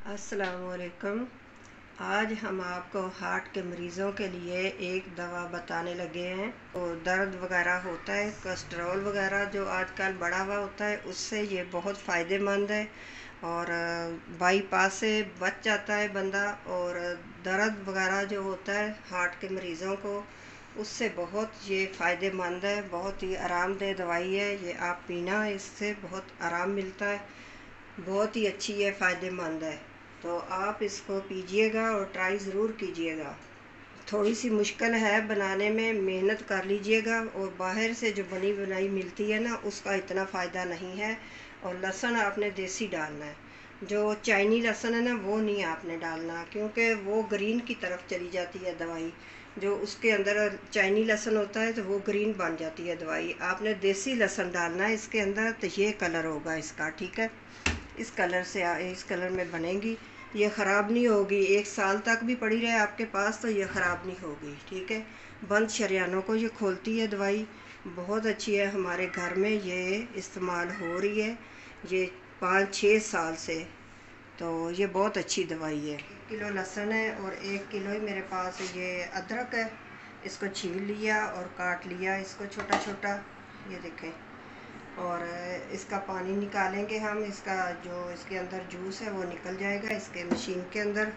अस्सलामुअलैकुम। आज हम आपको हार्ट के मरीज़ों के लिए एक दवा बताने लगे हैं। तो दर्द वगैरह होता है, कोलेस्ट्रॉल वगैरह जो आजकल बढ़ा हुआ होता है, उससे ये बहुत फ़ायदेमंद है और बाईपास से बच जाता है बंदा। और दर्द वगैरह जो होता है हार्ट के मरीज़ों को, उससे बहुत ये फ़ायदेमंद है। बहुत ही आरामदेह दवाई है ये, आप पीना, इससे बहुत आराम मिलता है। बहुत ही अच्छी है, फ़ायदेमंद है। तो आप इसको पीजिएगा और ट्राई ज़रूर कीजिएगा। थोड़ी सी मुश्किल है बनाने में, मेहनत कर लीजिएगा। और बाहर से जो बनी बनाई मिलती है ना, उसका इतना फ़ायदा नहीं है। और लहसुन आपने देसी डालना है, जो चाइनी लहसुन है ना, वो नहीं आपने डालना, क्योंकि वो ग्रीन की तरफ चली जाती है दवाई। जो उसके अंदर चाइनी लहसुन होता है तो वो ग्रीन बन जाती है दवाई। आपने देसी लहसुन डालना है इसके अंदर, तो ये कलर होगा इसका, ठीक है। इस कलर से इस कलर में बनेगी, ये ख़राब नहीं होगी। 1 साल तक भी पड़ी रहे आपके पास तो ये ख़राब नहीं होगी, ठीक है। बंद शरियानों को ये खोलती है दवाई, बहुत अच्छी है। हमारे घर में ये इस्तेमाल हो रही है ये 5-6 साल से। तो ये बहुत अच्छी दवाई है। 1 किलो लहसुन है और 1 किलो ही मेरे पास ये अदरक है। इसको छील लिया और काट लिया इसको छोटा छोटा, ये देखें। और इसका पानी निकालेंगे हम, इसका जो इसके अंदर जूस है वो निकल जाएगा इसके मशीन के अंदर।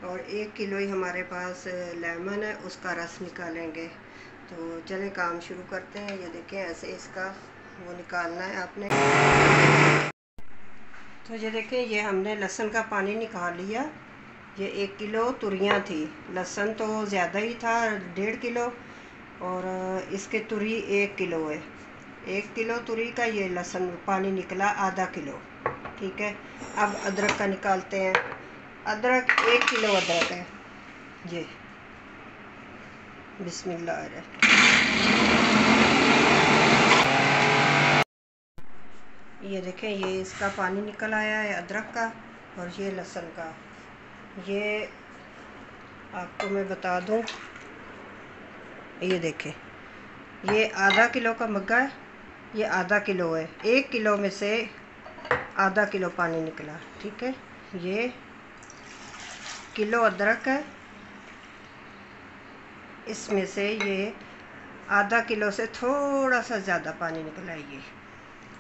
और 1 किलो ही हमारे पास लेमन है, उसका रस निकालेंगे। तो चले काम शुरू करते हैं। ये देखें, ऐसे इसका वो निकालना है आपने। तो ये देखें, ये हमने लहसुन का पानी निकाल लिया। ये 1 किलो तुरियाँ थी, लहसुन तो ज़्यादा ही था, 1.5 किलो। और इसके तुरी 1 किलो है। 1 किलो तुरी का ये लहसुन पानी निकला, आधा किलो, ठीक है। अब अदरक का निकालते हैं। अदरक 1 किलो अदरक है ये। बिस्मिल्लाह। ये देखें, ये इसका पानी निकल आया है अदरक का, और ये लहसुन का। ये आपको मैं बता दूं, ये देखें, ये आधा किलो का मग्गा है, ये आधा किलो है। 1 किलो में से आधा किलो पानी निकला, ठीक है। ये किलो अदरक है, इसमें से ये आधा किलो से थोड़ा सा ज़्यादा पानी निकला है ये।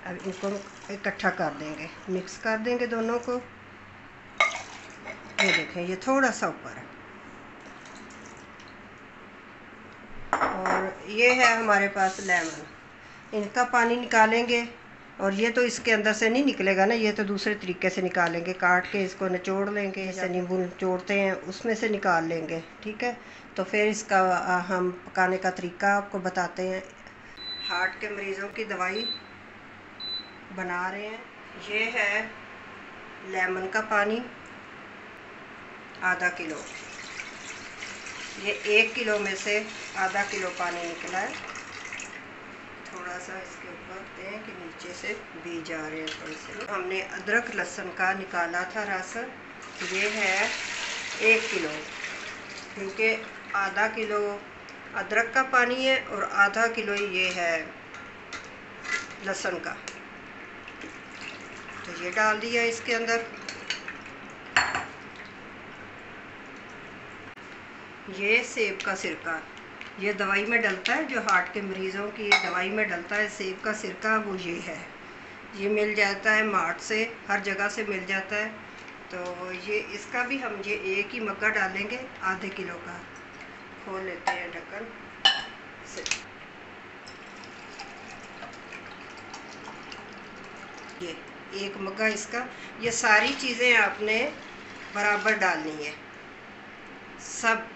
अब इनको इकट्ठा कर देंगे, मिक्स कर देंगे दोनों को। ये देखें, ये थोड़ा सा ऊपर है। और ये है हमारे पास लेमन, इनका पानी निकालेंगे। और ये तो इसके अंदर से नहीं निकलेगा ना, ये तो दूसरे तरीके से निकालेंगे, काट के इसको निचोड़ लेंगे, जैसे नींबू निचोड़ते हैं उसमें से निकाल लेंगे, ठीक है। तो फिर इसका हम पकाने का तरीका आपको बताते हैं। हार्ट के मरीज़ों की दवाई बना रहे हैं। ये है लेमन का पानी, आधा किलो। ये 1 किलो में से आधा किलो पानी निकला है। थोड़ा सा इसके ऊपर दें कि नीचे से बीज आ रहे हैं थोड़े से। हमने अदरक लहसुन का निकाला था रस, ये है 1 किलो, क्योंकि आधा किलो अदरक का पानी है और आधा किलो ये है लहसुन का। तो ये डाल दिया इसके अंदर। ये सेब का सिरका, ये दवाई में डलता है, जो हार्ट के मरीज़ों की दवाई में डलता है सेब का सिरका, वो ये है। ये मिल जाता है मार्ट से, हर जगह से मिल जाता है। तो ये इसका भी हम ये 1 ही मग्गा डालेंगे, आधे किलो का। खोल लेते हैं ढक्कन से। ये 1 मग्गा इसका। ये सारी चीज़ें आपने बराबर डालनी है सब।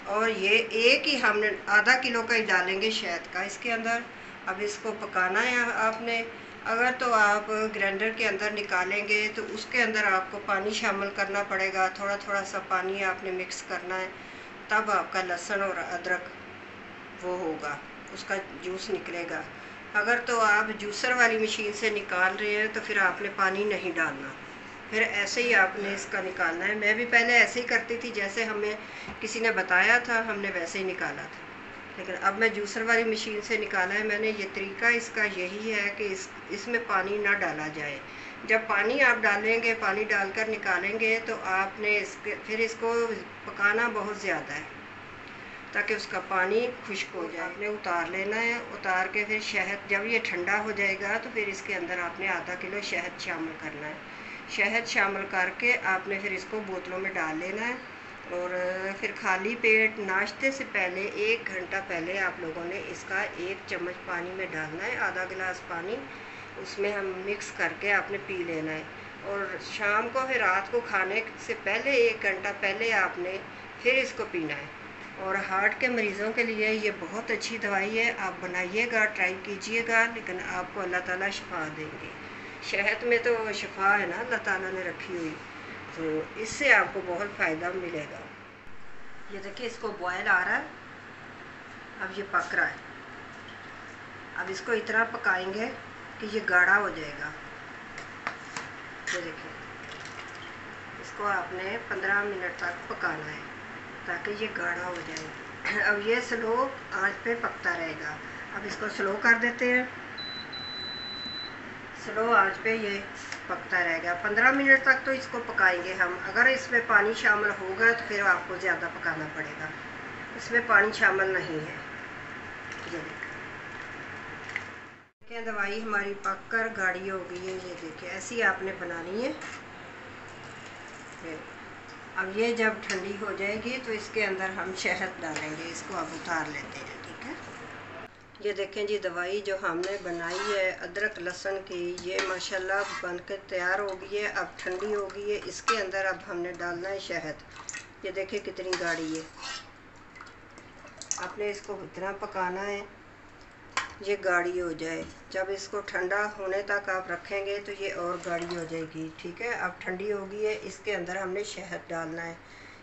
और ये 1 ही हमने आधा किलो का ही डालेंगे शहद का इसके अंदर। अब इसको पकाना है आपने। अगर तो आप ग्राइंडर के अंदर निकालेंगे तो उसके अंदर आपको पानी शामिल करना पड़ेगा, थोड़ा थोड़ा सा पानी आपने मिक्स करना है, तब आपका लहसुन और अदरक वो होगा, उसका जूस निकलेगा। अगर तो आप जूसर वाली मशीन से निकाल रहे हैं तो फिर आपने पानी नहीं डालना, फिर ऐसे ही आपने इसका निकालना है। मैं भी पहले ऐसे ही करती थी, जैसे हमें किसी ने बताया था हमने वैसे ही निकाला था, लेकिन अब मैं जूसर वाली मशीन से निकाला है मैंने। ये तरीका इसका यही है कि इसमें पानी ना डाला जाए, जब पानी आप डालेंगे, पानी डालकर निकालेंगे तो आपने फिर इसको पकाना बहुत ज़्यादा है ताकि उसका पानी खुश्क हो जाए। आपने उतार लेना है, उतार के फिर शहद, जब ये ठंडा हो जाएगा तो फिर इसके अंदर आपने आधा किलो शहद शामिल करना है। शहद शामिल करके आपने फिर इसको बोतलों में डाल लेना है और फिर खाली पेट नाश्ते से पहले 1 घंटा पहले आप लोगों ने इसका 1 चम्मच पानी में डालना है, आधा गिलास पानी उसमें हम मिक्स करके आपने पी लेना है। और शाम को फिर रात को खाने से पहले 1 घंटा पहले आपने फिर इसको पीना है। और हार्ट के मरीज़ों के लिए ये बहुत अच्छी दवाई है, आप बनाइएगा, ट्राई कीजिएगा, लेकिन आपको अल्लाह ताला शिफा देंगे। शहद में तो शिफा है ना अल्लाह ताला ने रखी हुई, तो इससे आपको बहुत फ़ायदा मिलेगा। ये देखिए इसको बॉयल आ रहा है, अब ये पक रहा है। अब इसको इतना पकाएंगे कि ये गाढ़ा हो जाएगा। ये देखिए इसको आपने 15 मिनट तक पकाना है ताकि ये गाढ़ा हो जाए। अब ये स्लो आंच पे पकता रहेगा। अब इसको स्लो कर देते हैं, स्लो आंच पे ये पकता रहेगा। 15 मिनट तक तो इसको पकाएंगे हम। अगर इसमें पानी शामिल होगा तो फिर आपको ज़्यादा पकाना पड़ेगा, इसमें पानी शामिल नहीं है। ये देखें दवाई हमारी पक कर गाढ़ी हो गई है। ये देखिए ऐसी आपने बनानी है। अब ये जब ठंडी हो जाएगी तो इसके अंदर हम शहद डालेंगे। इसको अब उतार लेते हैं, ठीक है। ये देखें जी दवाई जो हमने बनाई है अदरक लहसुन की, ये माशाल्लाह बनकर तैयार हो गई है। अब ठंडी हो गई है, इसके अंदर अब हमने डालना है शहद। ये देखें कितनी गाढ़ी है। आपने इसको इतना पकाना है ये गाढ़ी हो जाए। जब इसको ठंडा होने तक आप रखेंगे तो ये और गाढ़ी हो जाएगी, ठीक है। अब ठंडी हो गई है, इसके अंदर हमने शहद डालना है।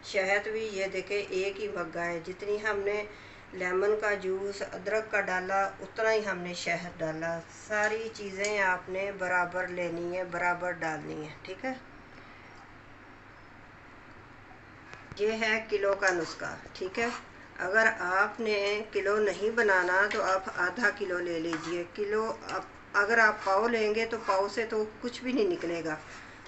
शहद भी ये देखें 1 ही मग्गा है। जितनी हमने लेमन का जूस अदरक का डाला उतना ही हमने शहद डाला। सारी चीज़ें आपने बराबर लेनी है, बराबर डालनी है, ठीक है। ये है किलो का नुस्खा, ठीक है। अगर आपने किलो नहीं बनाना तो आप आधा किलो ले लीजिए। किलो अगर आप पाव लेंगे तो पाव से तो कुछ भी नहीं निकलेगा,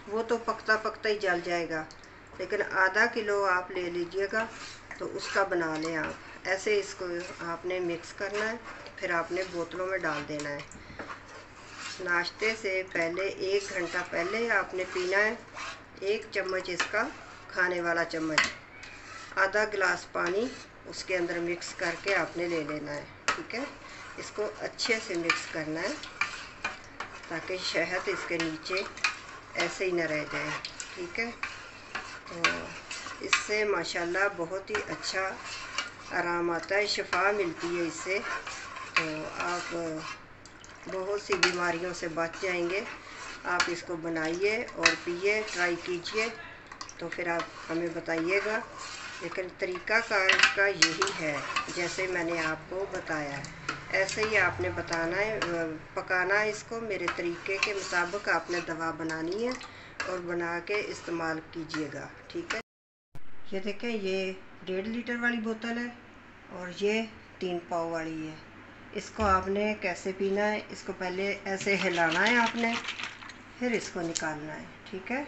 वो तो पकता पकता ही जल जाएगा। लेकिन आधा किलो आप ले लीजिएगा तो उसका बना लें आप। ऐसे इसको आपने मिक्स करना है, फिर आपने बोतलों में डाल देना है। नाश्ते से पहले 1 घंटा पहले आपने पीना है। 1 चम्मच इसका खाने वाला चम्मच, आधा गिलास पानी उसके अंदर मिक्स करके आपने ले लेना है, ठीक है। इसको अच्छे से मिक्स करना है ताकि शहद इसके नीचे ऐसे ही न रह जाए, ठीक है। तो इससे माशाल्लाह बहुत ही अच्छा आराम आता है, शिफा मिलती है इससे। तो आप बहुत सी बीमारियों से बच जाएंगे। आप इसको बनाइए और पिए, ट्राई कीजिए, तो फिर आप हमें बताइएगा। लेकिन तरीक़ाकार इसका यही है जैसे मैंने आपको बताया है, ऐसे ही आपने बताना है, पकाना है इसको। मेरे तरीके के मुताबिक आपने दवा बनानी है और बना के इस्तेमाल कीजिएगा, ठीक है। ये देखें ये 1.5 लीटर वाली बोतल है और ये 3 पाव वाली है। इसको आपने कैसे पीना है, इसको पहले ऐसे हिलाना है आपने, फिर इसको निकालना है, ठीक है।